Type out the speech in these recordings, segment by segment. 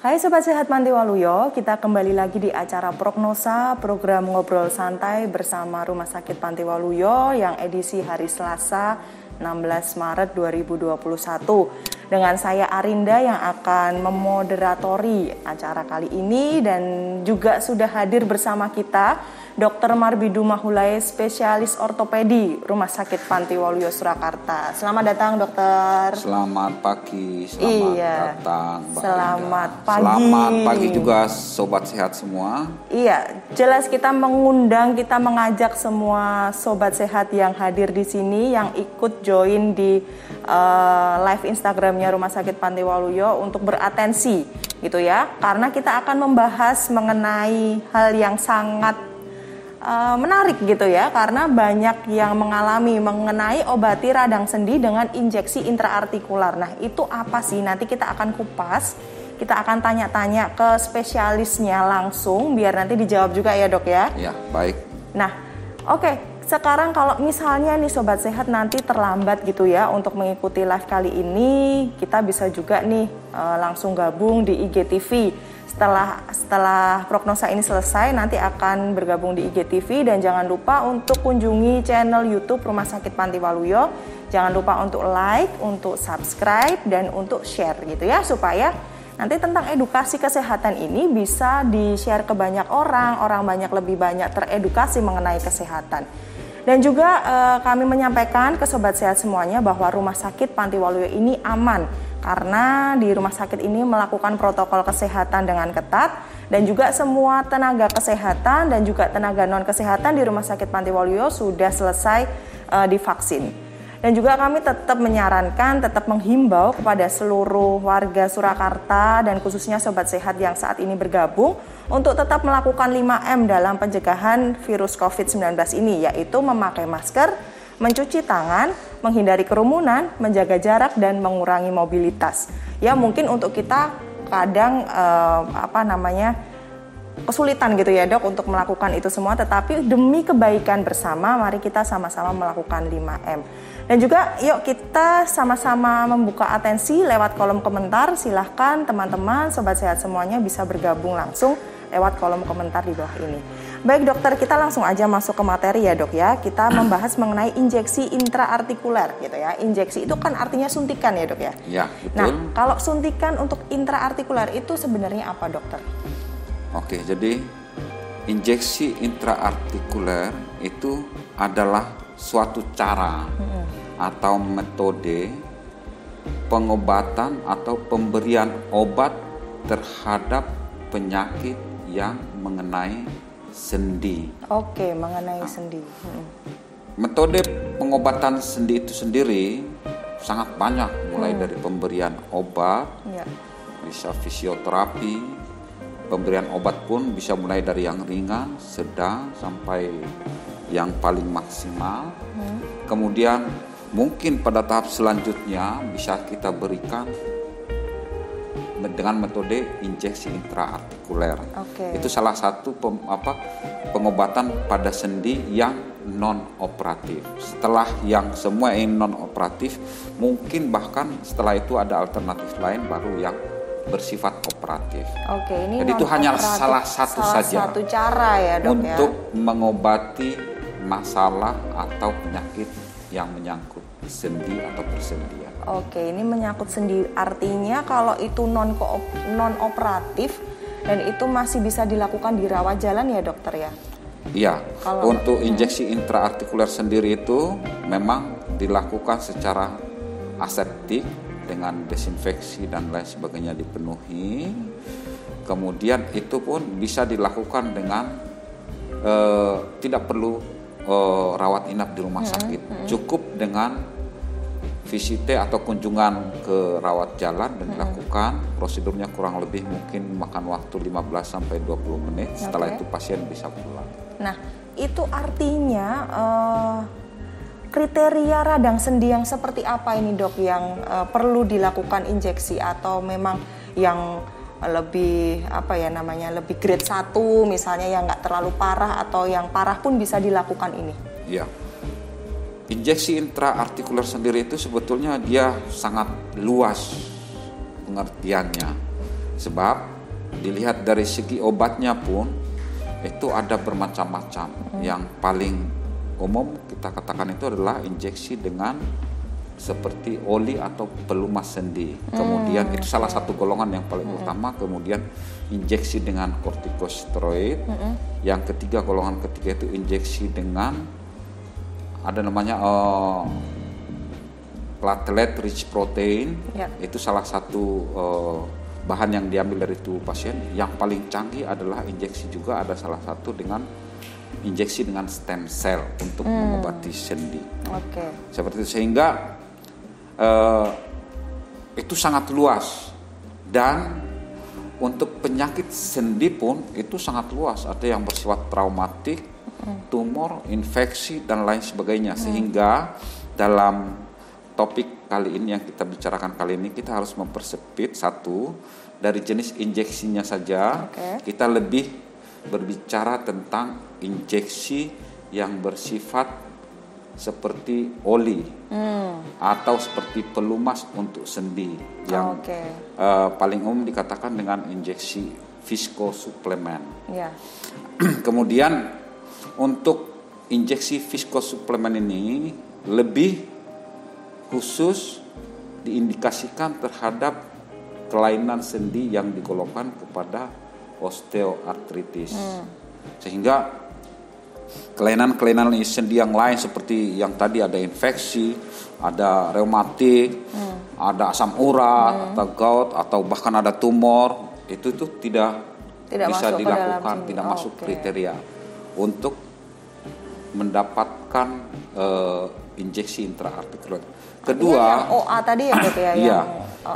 Hai Sobat Sehat Panti Waluyo, kita kembali lagi di acara Prognosa, program ngobrol santai bersama Rumah Sakit Panti Waluyo yang edisi hari Selasa 16 Maret 2021. Dengan saya Arinda yang akan memoderatori acara kali ini dan juga sudah hadir bersama kita Dr. Marbidu Mahulai, spesialis ortopedi Rumah Sakit Panti Waluyo Surakarta. Selamat datang dokter. Selamat pagi, selamat datang Mbak Selamat Arinda. pagi. Selamat pagi juga Sobat Sehat semua. Iya, jelas kita mengajak semua Sobat Sehat yang hadir di sini, yang ikut join di live Instagramnya Rumah Sakit Panti Waluyo untuk beratensi gitu ya. Karena kita akan membahas mengenai hal yang sangat menarik gitu ya, karena banyak yang mengenai obati radang sendi dengan injeksi intraartikular. Nah itu apa sih? Nanti kita akan kupas, kita akan tanya-tanya ke spesialisnya langsung biar nanti dijawab juga ya dok ya. Ya baik. Nah oke. Sekarang kalau misalnya nih Sobat Sehat nanti terlambat gitu ya untuk mengikuti live kali ini, kita bisa juga nih langsung gabung di IGTV. Setelah prognosa ini selesai nanti akan bergabung di IGTV dan jangan lupa untuk kunjungi channel YouTube Rumah Sakit Panti Waluyo. Jangan lupa untuk like, untuk subscribe dan untuk share gitu ya, supaya nanti tentang edukasi kesehatan ini bisa di-share ke banyak orang banyak lebih banyak teredukasi mengenai kesehatan. Dan juga kami menyampaikan ke Sobat Sehat semuanya bahwa Rumah Sakit Panti Waluyo ini aman karena di rumah sakit ini melakukan protokol kesehatan dengan ketat dan juga semua tenaga kesehatan dan juga tenaga non kesehatan di Rumah Sakit Panti Waluyo sudah selesai divaksin. Dan juga kami tetap menyarankan, tetap menghimbau kepada seluruh warga Surakarta dan khususnya Sobat Sehat yang saat ini bergabung untuk tetap melakukan 5M dalam pencegahan virus COVID-19 ini, yaitu memakai masker, mencuci tangan, menghindari kerumunan, menjaga jarak, dan mengurangi mobilitas. Ya mungkin untuk kita kadang kesulitan gitu ya dok untuk melakukan itu semua, tetapi demi kebaikan bersama mari kita sama-sama melakukan 5M. Dan juga yuk kita sama-sama membuka atensi lewat kolom komentar. Silahkan teman-teman Sobat Sehat semuanya bisa bergabung langsung lewat kolom komentar di bawah ini. Baik dokter, kita langsung aja masuk ke materi ya dok ya. Kita membahas mengenai injeksi intraartikuler gitu ya. Injeksi itu kan artinya suntikan ya dok ya? Ya betul. Nah kalau suntikan untuk intraartikuler itu sebenarnya apa dokter? Oke, jadi injeksi intraartikuler itu adalah suatu cara atau metode pengobatan atau pemberian obat terhadap penyakit yang mengenai sendi. Oke, mengenai sendi. Metode pengobatan sendi itu sendiri sangat banyak, mulai dari pemberian obat, bisa fisioterapi, pemberian obat pun bisa mulai dari yang ringan, sedang, sampai yang paling maksimal. Kemudian mungkin pada tahap selanjutnya bisa kita berikan dengan metode injeksi intraartikuler. Itu salah satu pengobatan pada sendi yang non operatif. Setelah yang semua yang non operatif, mungkin bahkan setelah itu ada alternatif lain baru yang bersifat operatif. Ini jadi itu hanya salah satu cara ya dok untuk mengobati masalah atau penyakit yang menyangkut sendi atau persendian. Ini menyangkut sendi, artinya kalau itu non operatif dan itu masih bisa dilakukan di rawat jalan ya dokter ya? Iya, untuk injeksi intraartikuler sendiri itu memang dilakukan secara aseptik dengan desinfeksi dan lain sebagainya dipenuhi. Kemudian itu pun bisa dilakukan dengan tidak perlu rawat inap di rumah sakit. Cukup dengan visite atau kunjungan ke rawat jalan dan dilakukan. Prosedurnya kurang lebih mungkin makan waktu 15-20 menit. Setelah itu pasien bisa pulang. Nah, itu artinya kriteria radang sendi yang seperti apa ini dok yang perlu dilakukan injeksi, atau memang yang lebih lebih grade 1 misalnya yang nggak terlalu parah, atau yang parah pun bisa dilakukan ini? Iya. Injeksi intraartikuler sendiri itu sebetulnya dia sangat luas pengertiannya, sebab dilihat dari segi obatnya pun itu ada bermacam-macam. Yang paling umum kita katakan itu adalah injeksi dengan seperti oli atau pelumas sendi. Kemudian itu salah satu golongan yang paling utama. Kemudian injeksi dengan kortikosteroid. Yang ketiga, golongan ketiga itu injeksi dengan ada namanya platelet rich protein. Itu salah satu bahan yang diambil dari tubuh pasien. Yang paling canggih adalah injeksi juga, ada salah satu dengan injeksi dengan stem cell untuk mengobati sendi. Seperti itu, sehingga itu sangat luas. Dan untuk penyakit sendi pun itu sangat luas. Ada yang bersifat traumatik, tumor, infeksi dan lain sebagainya. Sehingga dalam topik kali ini yang kita bicarakan kali ini, kita harus mempersempit satu dari jenis injeksinya saja. Kita lebih berbicara tentang injeksi yang bersifat seperti oli atau seperti pelumas untuk sendi yang paling umum dikatakan dengan injeksi viskosuplemen. Kemudian untuk injeksi viskosuplemen ini lebih khusus diindikasikan terhadap kelainan sendi yang digolongkan kepada osteoartritis. Sehingga kelainan-kelainan sendi yang lain seperti yang tadi ada infeksi, ada reumatik, ada asam urat, atau gout, atau bahkan ada tumor, itu tidak bisa dilakukan, tidak masuk kriteria untuk mendapatkan injeksi intraartikuler. Kedua, yang OA tadi ya Dok ya?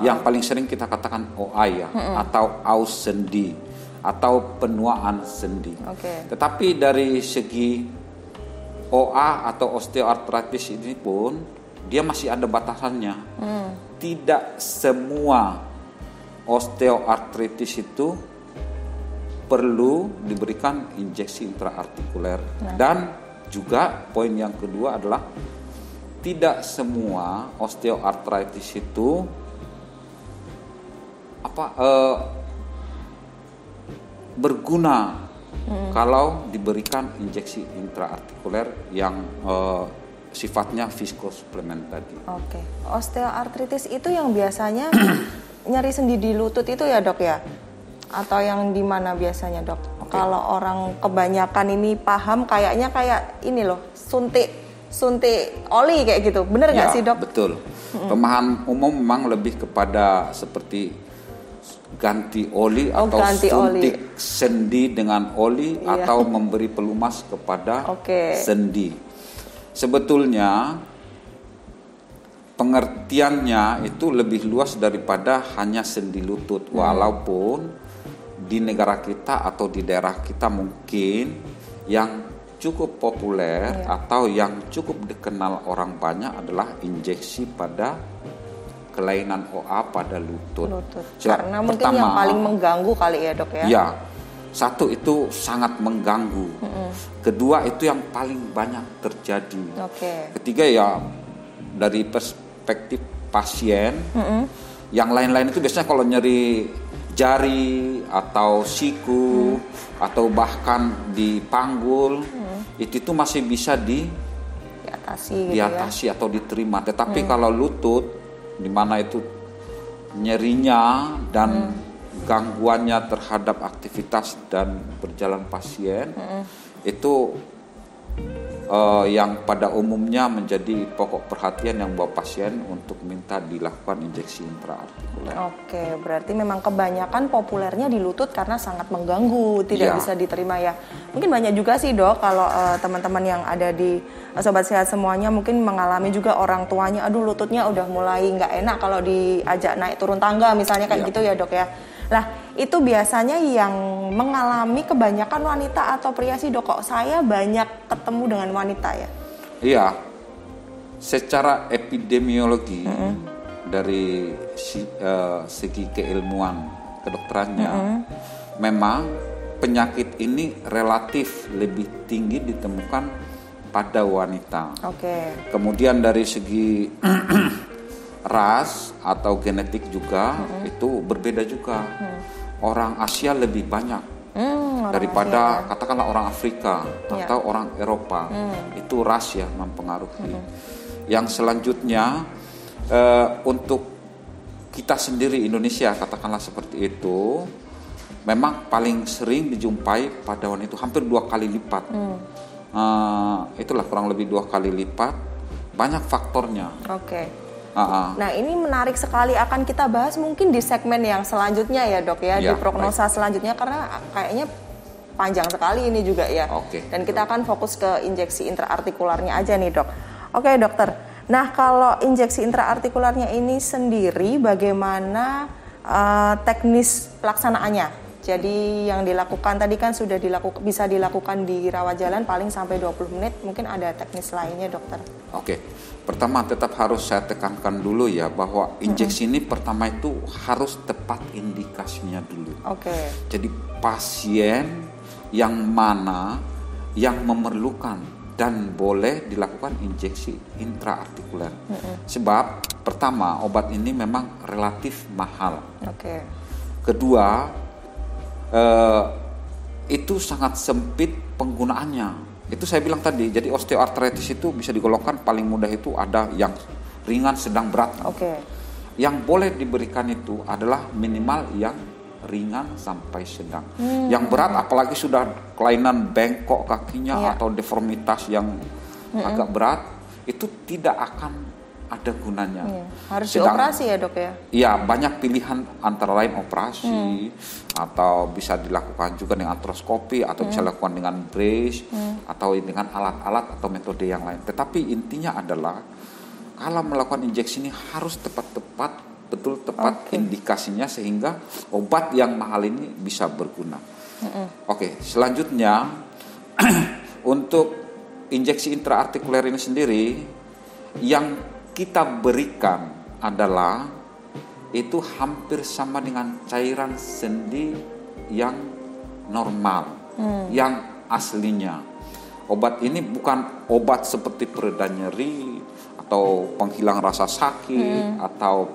Yang paling sering kita katakan OA ya, atau aus sendi atau penuaan sendi. Tetapi dari segi OA atau osteoartritis ini pun dia masih ada batasannya. Tidak semua osteoartritis itu perlu diberikan injeksi intraartikuler. Dan juga poin yang kedua adalah tidak semua osteoartritis itu berguna kalau diberikan injeksi intraartikuler yang sifatnya viskosuplemen tadi. Osteoartritis itu yang biasanya nyeri sendi di lutut itu ya Dok ya? Atau yang di mana biasanya Dok? Kalau orang kebanyakan ini paham kayaknya kayak ini loh, suntik oli kayak gitu, bener nggak sih Dok? Betul. Pemahaman umum memang lebih kepada seperti ganti oli atau suntik sendi dengan oli atau memberi pelumas kepada sendi. Sebetulnya pengertiannya itu lebih luas daripada hanya sendi lutut, walaupun di negara kita atau di daerah kita mungkin yang cukup populer atau yang cukup dikenal orang banyak adalah injeksi pada kelainan OA pada lutut. Karena mungkin yang paling mengganggu kali ya Dok ya? Ya, satu itu sangat mengganggu. Kedua itu yang paling banyak terjadi. Ketiga ya dari perspektif pasien, yang lain-lain itu biasanya kalau nyeri jari atau siku atau bahkan di panggul itu masih bisa diatasi atau diterima. Tetapi kalau lutut di mana itu nyerinya dan gangguannya terhadap aktivitas dan berjalan pasien itu yang pada umumnya menjadi pokok perhatian yang bawa pasien untuk minta dilakukan injeksi intraartikuler. Berarti memang kebanyakan populernya di lutut karena sangat mengganggu, tidak bisa diterima ya. Mungkin banyak juga sih Dok kalau teman-teman yang ada di Sobat Sehat semuanya mungkin mengalami juga orang tuanya, aduh lututnya udah mulai nggak enak kalau diajak naik turun tangga misalnya kayak gitu ya Dok ya. Nah, itu biasanya yang mengalami kebanyakan wanita atau pria sih Dok? Kok saya banyak ketemu dengan wanita ya? Iya, secara epidemiologi dari segi keilmuan kedokterannya, memang penyakit ini relatif lebih tinggi ditemukan pada wanita. Kemudian dari segi ras atau genetik juga itu berbeda juga. orang Asia lebih banyak daripada katakanlah orang Afrika atau orang Eropa. Itu ras ya mempengaruhi. Yang selanjutnya untuk kita sendiri Indonesia katakanlah seperti itu, memang paling sering dijumpai pada wanita itu hampir 2 kali lipat. Itulah kurang lebih 2 kali lipat. Banyak faktornya. Oke. Nah ini menarik sekali, akan kita bahas mungkin di segmen yang selanjutnya ya dok ya, di prognosa selanjutnya, karena kayaknya panjang sekali ini juga ya. Dan kita akan fokus ke injeksi intraartikularnya aja nih dok. Oke dokter, nah kalau injeksi intraartikularnya ini sendiri bagaimana teknis pelaksanaannya? Jadi yang dilakukan tadi kan sudah bisa dilakukan di rawat jalan paling sampai 20 menit, mungkin ada teknis lainnya dokter? Oke, pertama tetap harus saya tekankan dulu ya bahwa injeksi ini pertama itu harus tepat indikasinya dulu. Jadi pasien yang mana yang memerlukan dan boleh dilakukan injeksi intraartikuler. Sebab pertama obat ini memang relatif mahal. Kedua, itu sangat sempit penggunaannya. Itu saya bilang tadi, jadi osteoartritis itu bisa digolongkan paling mudah itu ada yang ringan, sedang, berat. Yang boleh diberikan itu adalah minimal yang ringan sampai sedang. Yang berat apalagi sudah kelainan bengkok kakinya atau deformitas yang agak berat, itu tidak akan ada gunanya. Harus dioperasi ya dok ya? Iya, banyak pilihan antara lain operasi atau bisa dilakukan juga dengan artroskopi atau bisa dilakukan dengan brace atau dengan alat-alat atau metode yang lain. Tetapi intinya adalah kalau melakukan injeksi ini harus tepat-tepat, betul tepat indikasinya sehingga obat yang mahal ini bisa berguna. Selanjutnya untuk injeksi intraartikuler ini sendiri yang kita berikan adalah itu hampir sama dengan cairan sendi yang normal, yang aslinya. Obat ini bukan obat seperti pereda nyeri atau penghilang rasa sakit atau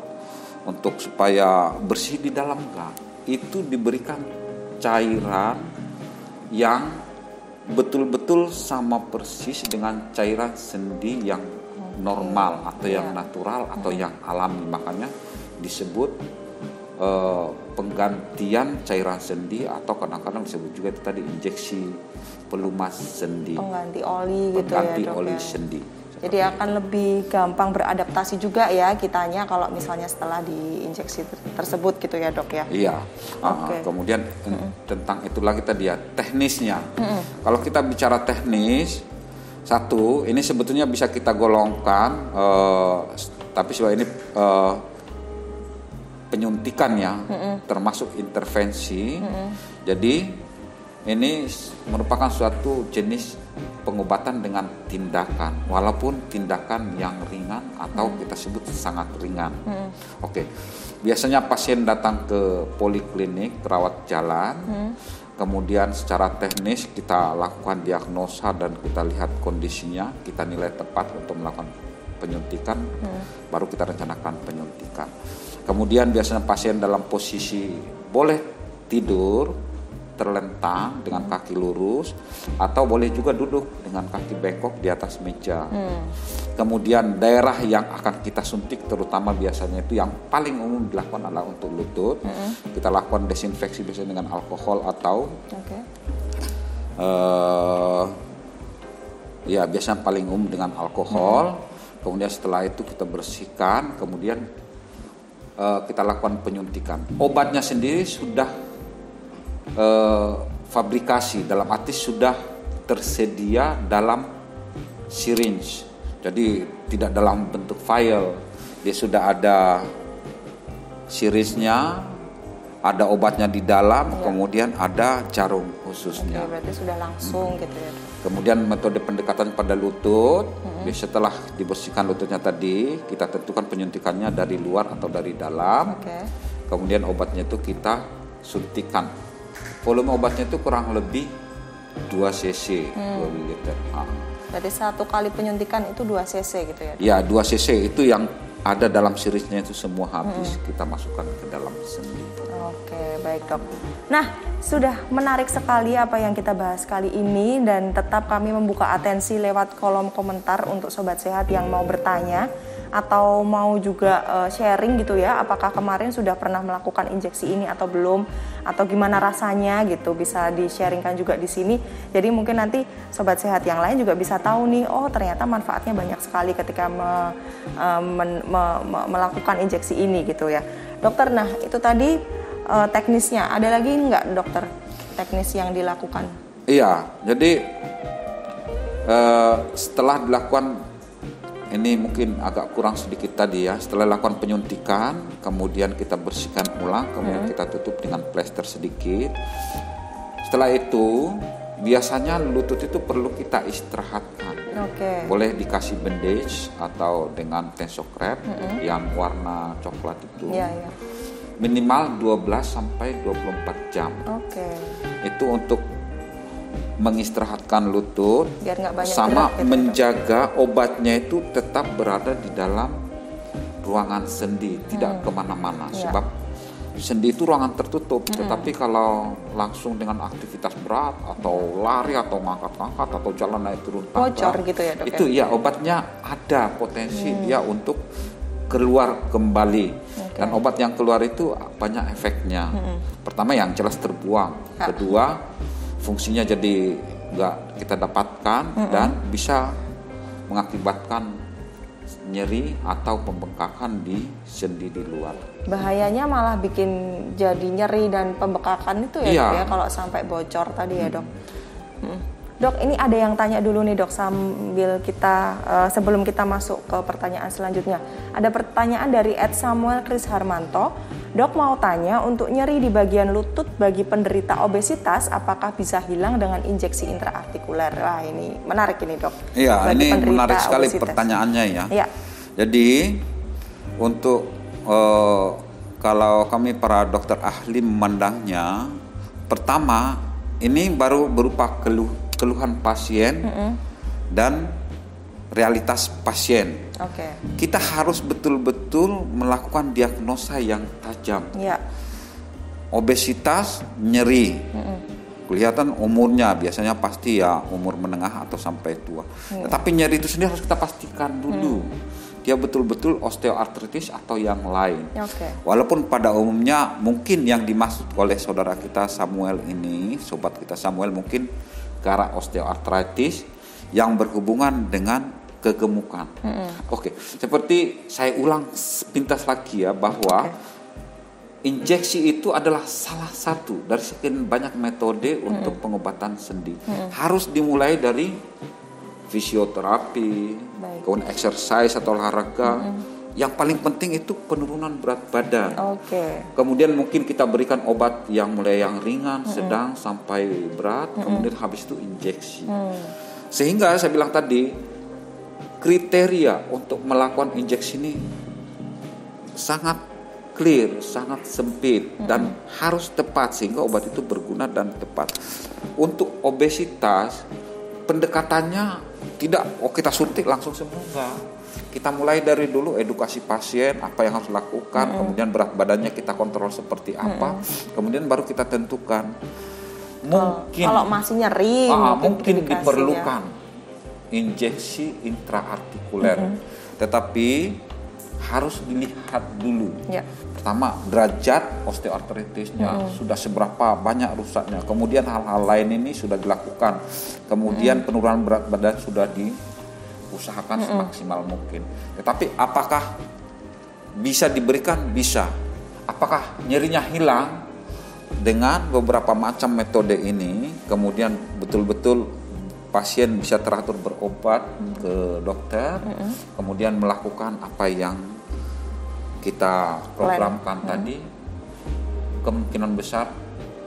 untuk supaya bersih di dalam, enggak. Itu diberikan cairan yang betul-betul sama persis dengan cairan sendi yang normal atau yang natural atau yang alami, makanya disebut penggantian cairan sendi atau kadang-kadang disebut juga itu tadi injeksi pelumas sendi, pengganti oli gitu pengganti ya dok, oli sendi. Jadi akan lebih gampang beradaptasi juga ya kitanya kalau misalnya setelah diinjeksi tersebut gitu ya dok ya. Iya. Kemudian tentang itu lagi tadi ya teknisnya. Kalau kita bicara teknis, satu, ini sebetulnya bisa kita golongkan, tapi soal ini penyuntikan ya, termasuk intervensi. Jadi ini merupakan suatu jenis pengobatan dengan tindakan, walaupun tindakan yang ringan atau kita sebut sangat ringan. Biasanya pasien datang ke poliklinik, rawat jalan. Kemudian secara teknis kita lakukan diagnosa dan kita lihat kondisinya, kita nilai tepat untuk melakukan penyuntikan, baru kita rencanakan penyuntikan. Kemudian biasanya pasien dalam posisi boleh tidur terlentang dengan kaki lurus atau boleh juga duduk dengan kaki bengkok di atas meja. Kemudian daerah yang akan kita suntik terutama biasanya itu yang paling umum dilakukan adalah untuk lutut. Kita lakukan desinfeksi biasanya dengan alkohol atau ya biasanya paling umum dengan alkohol. Kemudian setelah itu kita bersihkan, kemudian kita lakukan penyuntikan. Obatnya sendiri sudah fabrikasi, dalam arti sudah tersedia dalam syringe. Jadi tidak dalam bentuk vial. Dia sudah ada syringe-nya, ada obatnya di dalam, kemudian ada jarum khususnya. Berarti sudah langsung gitu ya. Kemudian metode pendekatan pada lutut, setelah dibersihkan lututnya tadi, kita tentukan penyuntikannya dari luar atau dari dalam. Kemudian obatnya itu kita suntikan. Volume obatnya itu kurang lebih 2 cc, 2 ml. Berarti 1 kali penyuntikan itu 2 cc gitu ya? Ya, 2 cc itu yang ada dalam sirisnya itu semua habis, kita masukkan ke dalam sendi. Oke, baik dok. Nah, sudah menarik sekali apa yang kita bahas kali ini, dan tetap kami membuka atensi lewat kolom komentar untuk Sobat Sehat yang mau bertanya atau mau juga sharing gitu ya, apakah kemarin sudah pernah melakukan injeksi ini atau belum, atau gimana rasanya gitu, bisa di-sharingkan juga di sini. Jadi mungkin nanti Sobat Sehat yang lain juga bisa tahu nih, oh ternyata manfaatnya banyak sekali ketika melakukan injeksi ini gitu ya. Dokter, nah itu tadi teknisnya, ada lagi nggak dokter teknis yang dilakukan? Iya, jadi setelah dilakukan, ini mungkin agak kurang sedikit tadi ya, setelah lakukan penyuntikan, kemudian kita bersihkan ulang, kemudian kita tutup dengan plester sedikit. Setelah itu, biasanya lutut itu perlu kita istirahatkan. Boleh dikasih bandage atau dengan tensiokrep yang warna coklat itu. Minimal 12 sampai 24 jam. Itu untuk mengistirahatkan lutut, biar nggak banyak sama gerak, gitu, menjaga obatnya itu tetap berada di dalam ruangan sendi, tidak kemana-mana. Sebab sendi itu ruangan tertutup, tetapi kalau langsung dengan aktivitas berat atau lari atau ngangkat-ngangkat atau jalan naik turun tangga, bocor gitu ya dok? Itu ya obatnya ada potensi dia untuk keluar kembali. Dan obat yang keluar itu banyak efeknya. Pertama yang jelas terbuang, kedua fungsinya jadi nggak kita dapatkan, dan bisa mengakibatkan nyeri atau pembengkakan di sendi di luar. Bahayanya malah bikin jadi nyeri dan pembengkakan itu ya, dok ya, kalau sampai bocor tadi ya dok. Dok, ini ada yang tanya dulu nih dok, sambil kita sebelum kita masuk ke pertanyaan selanjutnya. Ada pertanyaan dari @Samuel Kris Harmanto. Dok mau tanya, untuk nyeri di bagian lutut bagi penderita obesitas, apakah bisa hilang dengan injeksi intraartikuler? Wah, ini menarik ini dok. Iya, ini menarik sekali obesitas pertanyaannya ya. Jadi untuk kalau kami para dokter ahli memandangnya, pertama ini baru berupa keluhan pasien dan realitas pasien. Kita harus betul-betul melakukan diagnosa yang tajam. Obesitas, nyeri, kelihatan umurnya biasanya pasti ya umur menengah atau sampai tua. Tetapi nyeri itu sendiri harus kita pastikan dulu dia betul-betul osteoartritis atau yang lain. Walaupun pada umumnya mungkin yang dimaksud oleh saudara kita Samuel ini, sobat kita Samuel, mungkin ke arah osteoartritis yang berhubungan dengan kegemukan. Seperti saya ulang pintas lagi ya, bahwa injeksi itu adalah salah satu dari sekian banyak metode untuk pengobatan sendi. Harus dimulai dari fisioterapi, kemudian exercise atau olahraga. Yang paling penting itu penurunan berat badan. Kemudian mungkin kita berikan obat yang mulai yang ringan, sedang sampai berat, kemudian habis itu injeksi. Sehingga saya bilang tadi, kriteria untuk melakukan injeksi ini sangat clear, sangat sempit, dan harus tepat sehingga obat itu berguna dan tepat. Untuk obesitas, pendekatannya tidak kita suntik langsung sembuh, enggak. Kita mulai dari dulu edukasi pasien apa yang harus dilakukan, kemudian berat badannya kita kontrol seperti apa, kemudian baru kita tentukan. Mungkin kalau masih nyeri, mungkin diperlukan injeksi intraartikuler, tetapi harus dilihat dulu. Pertama, derajat osteoartritisnya sudah seberapa banyak rusaknya, kemudian hal-hal lain ini sudah dilakukan, kemudian penurunan berat badan sudah diusahakan semaksimal mungkin. Tetapi apakah bisa diberikan? Bisa. Apakah nyerinya hilang dengan beberapa macam metode ini, kemudian betul-betul pasien bisa teratur berobat ke dokter, kemudian melakukan apa yang kita programkan tadi, kemungkinan besar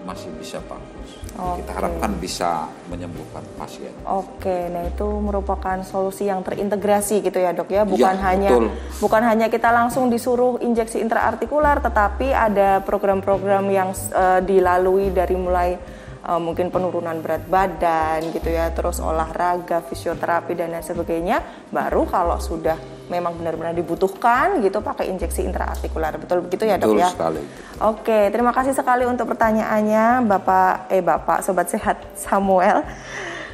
masih bisa bagus. Kita harapkan bisa menyembuhkan pasien. Nah itu merupakan solusi yang terintegrasi gitu ya dok ya, bukan hanya kita langsung disuruh injeksi intraartikuler, tetapi ada program-program yang dilalui dari mulai mungkin penurunan berat badan gitu ya, terus olahraga, fisioterapi dan lain sebagainya. Baru kalau sudah memang benar-benar dibutuhkan gitu pakai injeksi intraartikular. Betul begitu ya, Dok? Betul ya? Sekali. Oke, terima kasih sekali untuk pertanyaannya Bapak Sobat Sehat Samuel.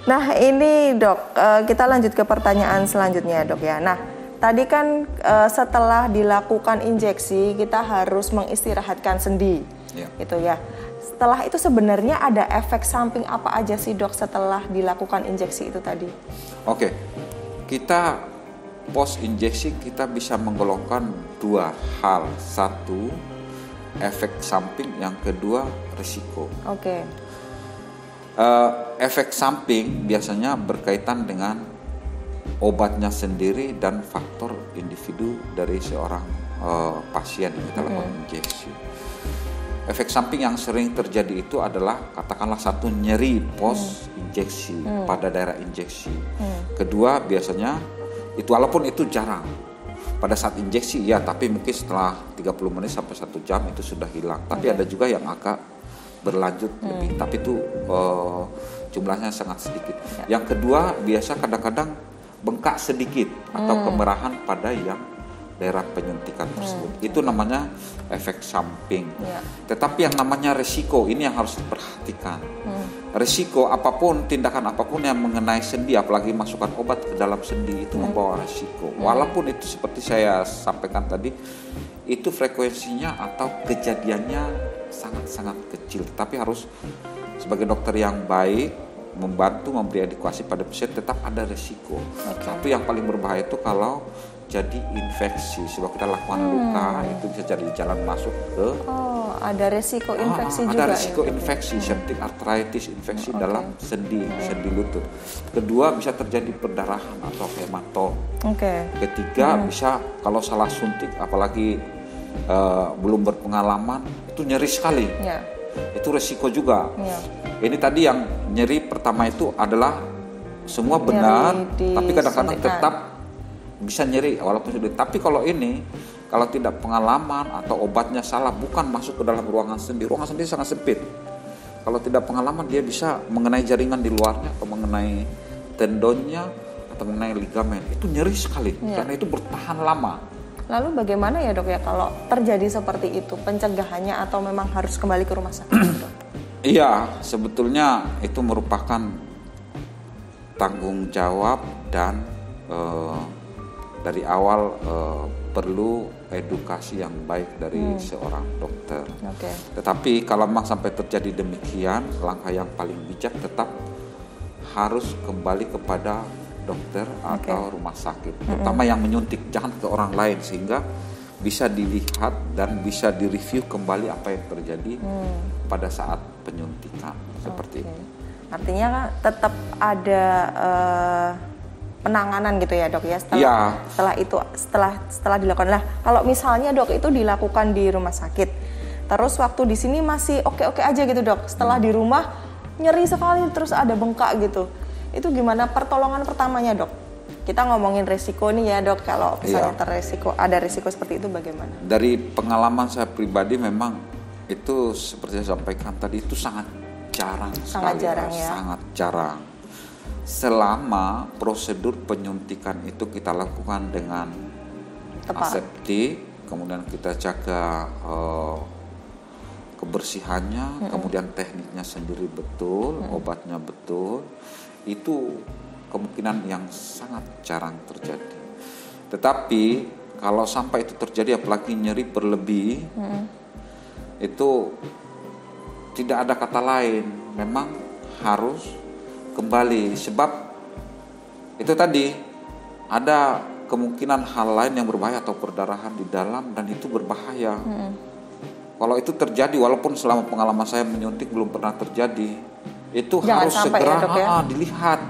Nah ini Dok, kita lanjut ke pertanyaan selanjutnya Dok ya. Nah tadi kan setelah dilakukan injeksi kita harus mengistirahatkan sendi, gitu ya. Setelah itu sebenarnya ada efek samping apa aja sih Dok setelah dilakukan injeksi itu tadi? Oke, kita post injeksi kita bisa menggolongkan dua hal. Satu, efek samping, yang kedua risiko. Oke. Efek samping biasanya berkaitan dengan obatnya sendiri dan faktor individu dari seorang pasien yang kita lakukan injeksi. Efek samping yang sering terjadi itu adalah katakanlah satu, nyeri post injeksi pada daerah injeksi. Kedua, biasanya itu walaupun itu jarang pada saat injeksi ya, tapi mungkin setelah 30 menit sampai 1 jam itu sudah hilang. Tapi ada juga yang agak berlanjut lebih, tapi itu jumlahnya sangat sedikit. Yang kedua, biasa kadang-kadang bengkak sedikit atau kemerahan pada yang daerah penyuntikan tersebut. Itu namanya efek samping. Tetapi yang namanya resiko ini yang harus diperhatikan. Resiko apapun, tindakan apapun yang mengenai sendi, apalagi masukkan obat ke dalam sendi, itu membawa resiko. Walaupun itu seperti saya sampaikan tadi, itu frekuensinya atau kejadiannya sangat-sangat kecil. Tapi harus sebagai dokter yang baik membantu memberi edukasi pada pasien, tetap ada resiko. Tapi yang paling berbahaya itu kalau jadi infeksi, sebab kita lakukan luka itu bisa jadi jalan masuk ke ada resiko infeksi juga. Ada resiko infeksi, septic arthritis, infeksi dalam sendi lutut. Kedua, bisa terjadi perdarahan atau hematom. Ketiga, bisa kalau salah suntik, apalagi belum berpengalaman, itu nyeri sekali. Itu resiko juga. Ini tadi yang nyeri pertama itu adalah semua benar, tapi kadang-kadang tetap bisa nyeri walaupun sudah. Tapi kalau ini, kalau tidak pengalaman atau obatnya salah, bukan masuk ke dalam ruangan sendi sangat sempit. Kalau tidak pengalaman, dia bisa mengenai jaringan di luarnya atau mengenai tendonnya atau mengenai ligamen. Itu nyeri sekali dan itu bertahan lama. Lalu bagaimana ya Dok ya kalau terjadi seperti itu, pencegahannya atau memang harus kembali ke rumah sakit? Iya, sebetulnya itu merupakan tanggung jawab dan dari awal perlu edukasi yang baik dari seorang dokter. Tetapi kalau memang sampai terjadi demikian, langkah yang paling bijak tetap harus kembali kepada dokter atau rumah sakit, terutama yang menyuntik, jangan ke orang lain, sehingga bisa dilihat dan bisa direview kembali apa yang terjadi pada saat penyuntikan seperti itu. Artinya tetap ada penanganan gitu ya Dok ya setelah dilakukan. Lah kalau misalnya Dok itu dilakukan di rumah sakit, terus waktu di sini masih oke aja gitu Dok, setelah di rumah nyeri sekali terus ada bengkak gitu, itu gimana pertolongan pertamanya Dok? Kita ngomongin resiko nih ya Dok, kalau misalnya ada resiko seperti itu bagaimana? Dari pengalaman saya pribadi memang itu seperti saya sampaikan tadi, itu sangat jarang sekali. Sangat jarang. Selama prosedur penyuntikan itu kita lakukan dengan aseptik, kemudian kita jaga kebersihannya, kemudian tekniknya sendiri betul, obatnya betul, itu kemungkinan yang sangat jarang terjadi. Tetapi kalau sampai itu terjadi, apalagi nyeri berlebih, itu tidak ada kata lain, memang harus kembali, sebab itu tadi ada kemungkinan hal lain yang berbahaya atau perdarahan di dalam, dan itu berbahaya. Kalau itu terjadi, walaupun selama pengalaman saya menyuntik belum pernah terjadi, itu harus segera dilihat.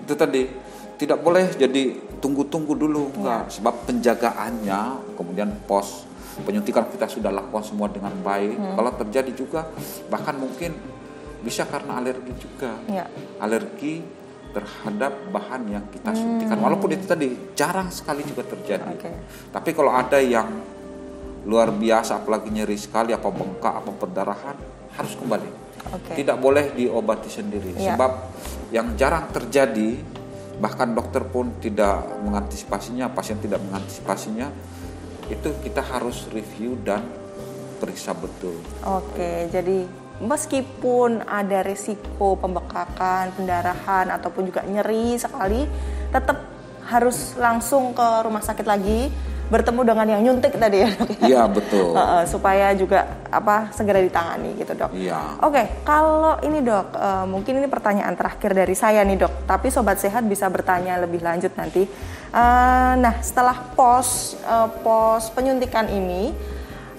Itu tadi, tidak boleh jadi tunggu-tunggu dulu, enggak. Sebab penjagaannya, kemudian pos penyuntikan kita sudah lakukan semua dengan baik. Kalau terjadi juga, bahkan mungkin bisa karena alergi juga, alergi terhadap bahan yang kita suntikan. Walaupun itu tadi jarang sekali juga terjadi. Tapi kalau ada yang luar biasa, apalagi nyeri sekali, apa bengkak, apa perdarahan, harus kembali. tidak boleh diobati sendiri. Sebab yang jarang terjadi, bahkan dokter pun tidak mengantisipasinya, pasien tidak mengantisipasinya, itu kita harus review dan periksa betul. Jadi meskipun ada risiko pembekakan, pendarahan ataupun juga nyeri sekali, tetap harus langsung ke rumah sakit lagi, bertemu dengan yang nyuntik tadi ya, Dok. Iya, betul. Supaya juga segera ditangani gitu, Dok. Iya. Kalau ini, Dok, mungkin ini pertanyaan terakhir dari saya nih, Dok. Tapi Sobat Sehat bisa bertanya lebih lanjut nanti. Nah, setelah pos penyuntikan ini,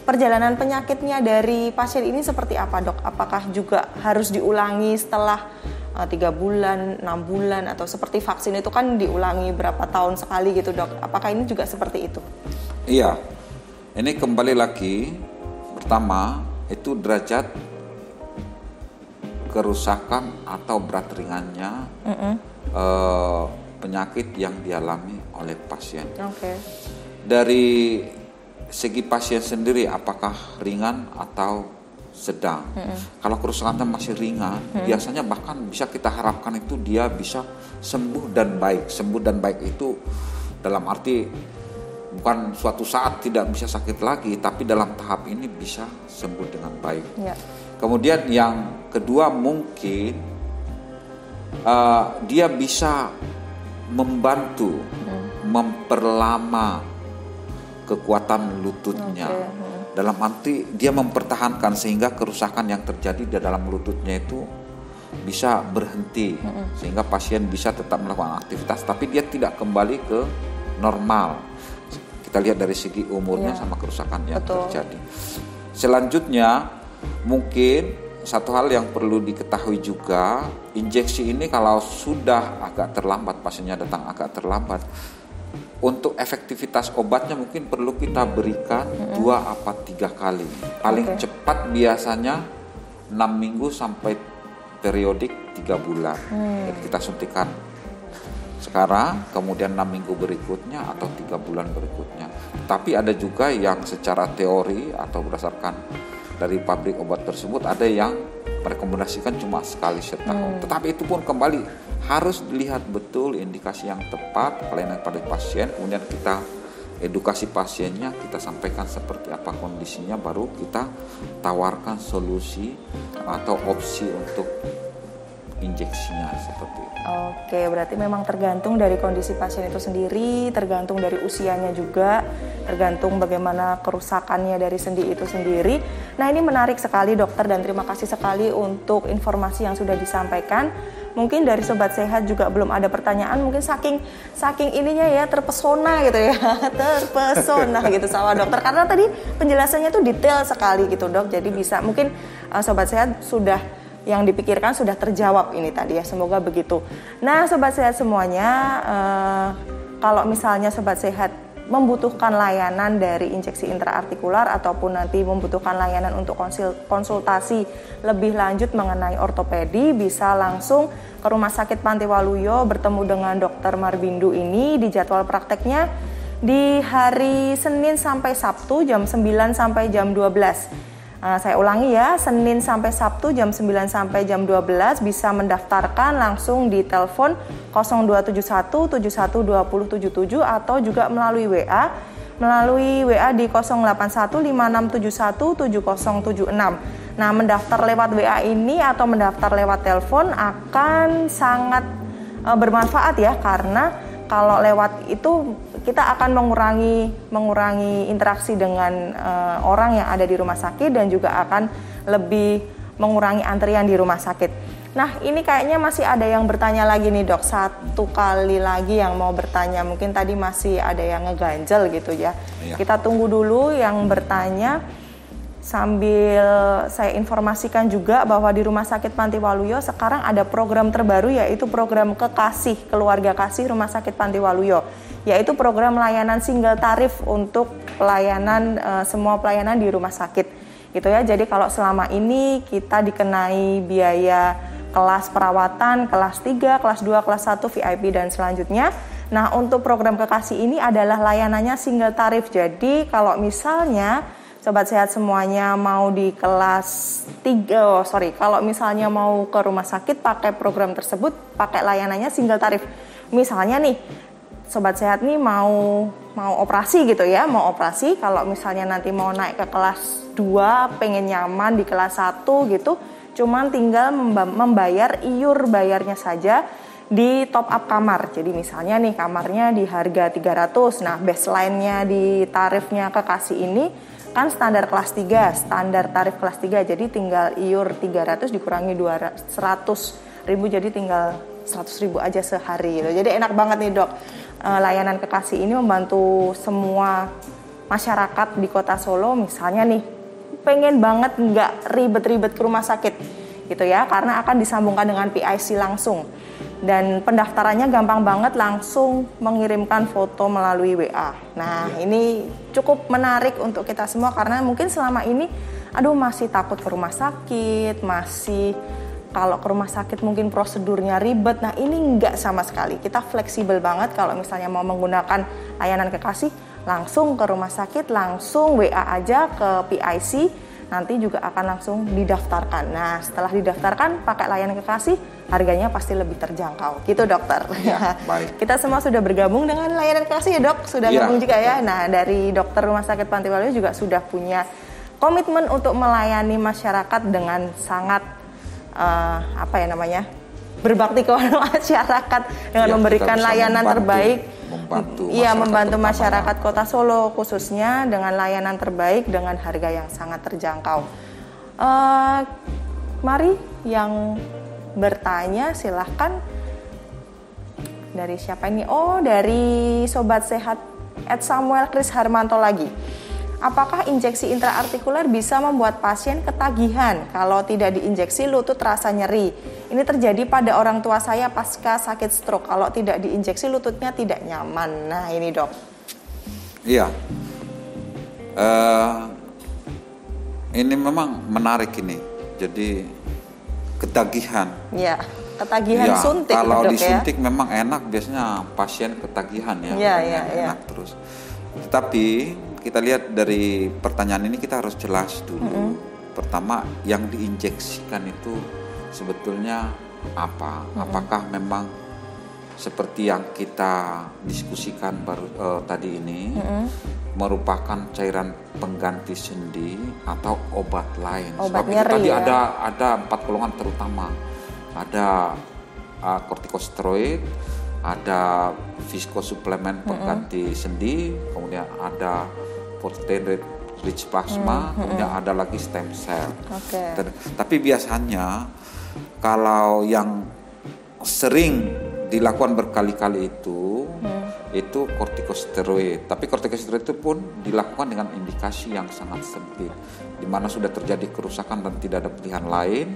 perjalanan penyakitnya dari pasien ini seperti apa, Dok? Apakah juga harus diulangi setelah 3 bulan, 6 bulan, atau seperti vaksin itu kan diulangi berapa tahun sekali gitu, Dok? Apakah ini juga seperti itu? Iya, ini kembali lagi, pertama itu derajat kerusakan atau berat ringannya penyakit yang dialami oleh pasien. Dari segi pasien sendiri apakah ringan atau sedang. Kalau kerusakannya masih ringan, biasanya bahkan bisa kita harapkan itu dia bisa sembuh dan baik. Sembuh dan baik itu dalam arti bukan suatu saat tidak bisa sakit lagi, tapi dalam tahap ini bisa sembuh dengan baik. Kemudian yang kedua mungkin dia bisa membantu memperlama kekuatan lututnya. Dalam arti dia mempertahankan sehingga kerusakan yang terjadi di dalam lututnya itu bisa berhenti, sehingga pasien bisa tetap melakukan aktivitas tapi dia tidak kembali ke normal. Kita lihat dari segi umurnya sama kerusakan yang terjadi. Selanjutnya mungkin satu hal yang perlu diketahui juga, injeksi ini kalau sudah agak terlambat, pasiennya datang agak terlambat, untuk efektivitas obatnya mungkin perlu kita berikan 2 atau 3 kali. Paling cepat biasanya 6 minggu sampai periodik 3 bulan. Jadi kita suntikan sekarang, kemudian 6 minggu berikutnya atau 3 bulan berikutnya. Tapi ada juga yang secara teori atau berdasarkan dari pabrik obat tersebut ada yang merekomendasikan cuma sekali setahun. Tetapi itu pun kembali harus dilihat betul indikasi yang tepat, pelayanan pada pasien, kemudian kita edukasi pasiennya, kita sampaikan seperti apa kondisinya, baru kita tawarkan solusi atau opsi untuk injeksinya seperti itu. Berarti memang tergantung dari kondisi pasien itu sendiri, tergantung dari usianya juga, tergantung bagaimana kerusakannya dari sendi itu sendiri. Nah, ini menarik sekali, Dokter, dan terima kasih sekali untuk informasi yang sudah disampaikan. Mungkin dari Sobat Sehat juga belum ada pertanyaan, mungkin saking ininya ya, terpesona gitu ya, terpesona gitu sama dokter, karena tadi penjelasannya tuh detail sekali gitu, Dok. Jadi bisa mungkin Sobat Sehat sudah yang dipikirkan sudah terjawab ini tadi ya, semoga begitu. Nah, Sobat Sehat semuanya, kalau misalnya Sobat Sehat membutuhkan layanan dari injeksi intraartikular ataupun nanti membutuhkan layanan untuk konsultasi lebih lanjut mengenai ortopedi, bisa langsung ke Rumah Sakit Pantiwaluyo bertemu dengan Dr. Marbindu ini di jadwal prakteknya di hari Senin sampai Sabtu jam 9 sampai jam 12. Saya ulangi ya, Senin sampai Sabtu jam 9 sampai jam 12, bisa mendaftarkan langsung di telepon 0271 71 20 77 atau juga melalui WA di 081 5671 7076. Nah, mendaftar lewat WA ini atau mendaftar lewat telepon akan sangat bermanfaat ya, karena kalau lewat itu kita akan mengurangi interaksi dengan orang yang ada di rumah sakit dan juga akan lebih mengurangi antrian di rumah sakit. Nah, ini kayaknya masih ada yang bertanya lagi nih, Dok. Satu kali lagi yang mau bertanya. Mungkin tadi masih ada yang ngeganjel gitu ya. Kita tunggu dulu yang bertanya. Sambil saya informasikan juga bahwa di Rumah Sakit Pantiwaluyo sekarang ada program terbaru, yaitu program Kekasih, Keluarga Kasih Rumah Sakit Pantiwaluyo, yaitu program layanan single tarif untuk pelayanan semua pelayanan di rumah sakit gitu ya. Jadi kalau selama ini kita dikenai biaya kelas perawatan, kelas 3, kelas 2, kelas 1, VIP dan selanjutnya. Nah, untuk program Kekasih ini adalah layanannya single tarif. Jadi kalau misalnya Sobat Sehat semuanya mau di kelas 3, kalau misalnya mau ke rumah sakit pakai program tersebut, pakai layanannya single tarif. Misalnya nih, Sobat Sehat nih mau operasi gitu ya, mau operasi, kalau misalnya nanti mau naik ke kelas 2, pengen nyaman di kelas 1 gitu, cuman tinggal membayar iur bayarnya saja di top up kamar. Jadi misalnya nih kamarnya di harga 300, nah baseline-nya di tarifnya Kekasih ini kan standar kelas 3, standar tarif kelas 3, jadi tinggal iur 300 dikurangi 100.000, jadi tinggal 100.000 aja sehari gitu. Jadi enak banget nih dok, layanan Kekasih ini membantu semua masyarakat di kota Solo. Misalnya nih pengen banget nggak ribet-ribet ke rumah sakit gitu ya, karena akan disambungkan dengan PIC langsung. Dan pendaftarannya gampang banget, langsung mengirimkan foto melalui WA. Nah ini cukup menarik untuk kita semua, karena mungkin selama ini masih takut ke rumah sakit, masih kalau ke rumah sakit mungkin prosedurnya ribet. Nah ini enggak sama sekali, kita fleksibel banget. Kalau misalnya mau menggunakan layanan Kekasih, langsung ke rumah sakit, langsung WA aja ke PIC, nanti juga akan langsung didaftarkan. Nah setelah didaftarkan pakai layanan Kekasih, harganya pasti lebih terjangkau gitu dokter. Ya, baik. Kita semua sudah bergabung dengan layanan Kekasih ya dok, sudah gabung juga ya. Nah dari dokter Rumah Sakit Panti Waluyo juga sudah punya komitmen untuk melayani masyarakat dengan sangat berbakti ke masyarakat dengan memberikan layanan terbaik. Membantu masyarakat Kota Solo khususnya dengan layanan terbaik dengan harga yang sangat terjangkau. Mari yang bertanya silahkan. Dari siapa ini? Oh, dari Sobat Sehat @Samuel Kris Harmanto lagi. Apakah injeksi intraartikuler bisa membuat pasien ketagihan? Kalau tidak diinjeksi lutut rasa nyeri. Ini terjadi pada orang tua saya pasca sakit stroke. Kalau tidak diinjeksi lututnya tidak nyaman. Nah ini dok. Iya. Ini memang menarik ini. Jadi ketagihan. Iya. Ketagihan suntik. Kalau dok, disuntik memang enak. Biasanya pasien ketagihan ya. Iya. Enak terus. Tetapi kita lihat dari pertanyaan ini kita harus jelas dulu. Pertama, yang diinjeksikan itu sebetulnya apa? Apakah memang seperti yang kita diskusikan baru tadi ini merupakan cairan pengganti sendi atau obat lain? Obat Sebab nyeri, tadi ya? ada 4 golongan terutama. Ada kortikosteroid, ada viskosuplemen pengganti sendi, kemudian ada protein rich plasma, kemudian ada lagi stem cell. Tapi biasanya kalau yang sering dilakukan berkali-kali itu kortikosteroid. Tapi kortikosteroid itu pun dilakukan dengan indikasi yang sangat sempit, di mana sudah terjadi kerusakan dan tidak ada pilihan lain,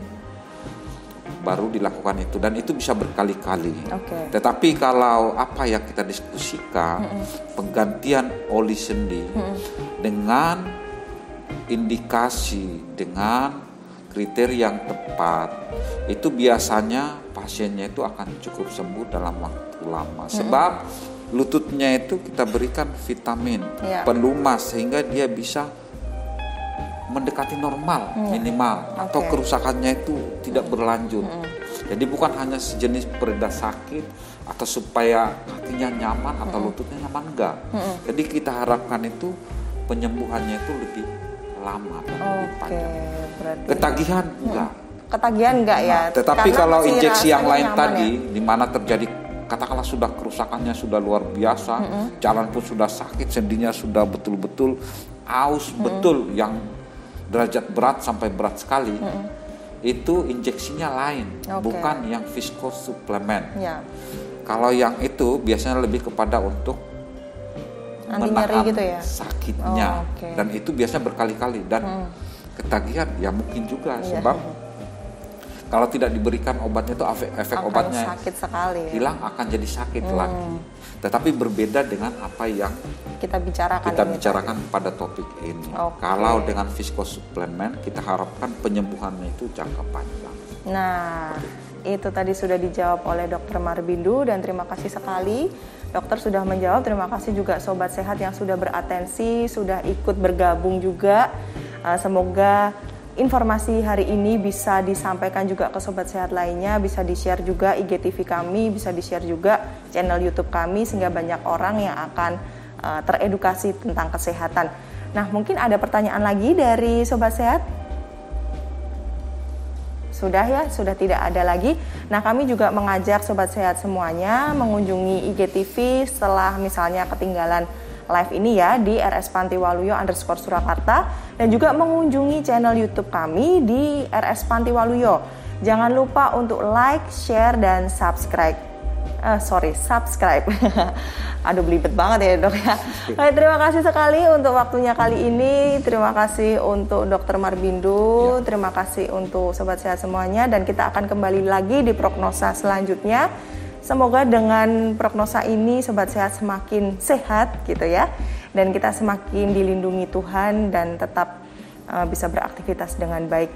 baru dilakukan itu, dan itu bisa berkali-kali. Tetapi kalau apa yang kita diskusikan, penggantian oli sendi dengan indikasi, dengan kriteria yang tepat, itu biasanya pasiennya itu akan cukup sembuh dalam waktu lama. Sebab lututnya itu kita berikan vitamin pelumas sehingga dia bisa mendekati normal minimal, atau kerusakannya itu tidak berlanjut. Jadi bukan hanya sejenis pereda sakit atau supaya kakinya nyaman atau lututnya nyaman, enggak. Jadi kita harapkan itu penyembuhannya itu lebih lama dan lebih panjang. Ketagihan enggak. Ketagihan enggak ya. Tetapi kalau injeksi yang lain tadi, ya? di mana terjadi katakanlah sudah kerusakannya sudah luar biasa, jalan pun sudah sakit, sendinya sudah betul-betul aus, betul yang derajat berat sampai berat sekali, itu injeksinya lain, bukan yang viskosuplemen. Kalau yang itu biasanya lebih kepada untuk menahan gitu ya? Sakitnya, dan itu biasanya berkali-kali, dan ketagihan ya mungkin juga, sebab kalau tidak diberikan obatnya itu efek obatnya sakit sekali, hilang, akan jadi sakit lagi. Tetapi berbeda dengan apa yang kita bicarakan pada topik ini. Kalau dengan viskosuplemen kita harapkan penyembuhannya itu jangka panjang. Nah, itu tadi sudah dijawab oleh Dokter Marbindu dan terima kasih sekali dokter sudah menjawab. Terima kasih juga Sobat Sehat yang sudah beratensi, sudah ikut bergabung juga. Semoga informasi hari ini bisa disampaikan juga ke Sobat Sehat lainnya, bisa di-share juga IGTV kami, bisa di-share juga channel YouTube kami sehingga banyak orang yang akan teredukasi tentang kesehatan. Nah, mungkin ada pertanyaan lagi dari Sobat Sehat? Sudah ya, sudah tidak ada lagi. Nah, kami juga mengajak Sobat Sehat semuanya mengunjungi IGTV setelah misalnya ketinggalan live ini ya di RS Pantiwaluyo _Surakarta dan juga mengunjungi channel YouTube kami di RS Pantiwaluyo. Jangan lupa untuk like, share, dan subscribe. Subscribe. Aduh, belibet banget ya dok ya. Baik, terima kasih sekali untuk waktunya kali ini. Terima kasih untuk Dokter Marbindu. Terima kasih untuk Sobat Sehat semuanya. Dan kita akan kembali lagi di prognosa selanjutnya. Semoga dengan prognosa ini Sobat Sehat semakin sehat gitu ya. Dan kita semakin dilindungi Tuhan dan tetap bisa beraktivitas dengan baik.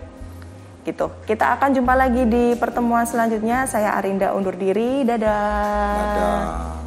Gitu. Kita akan jumpa lagi di pertemuan selanjutnya. Saya Arinda undur diri. Dadah. Dadah.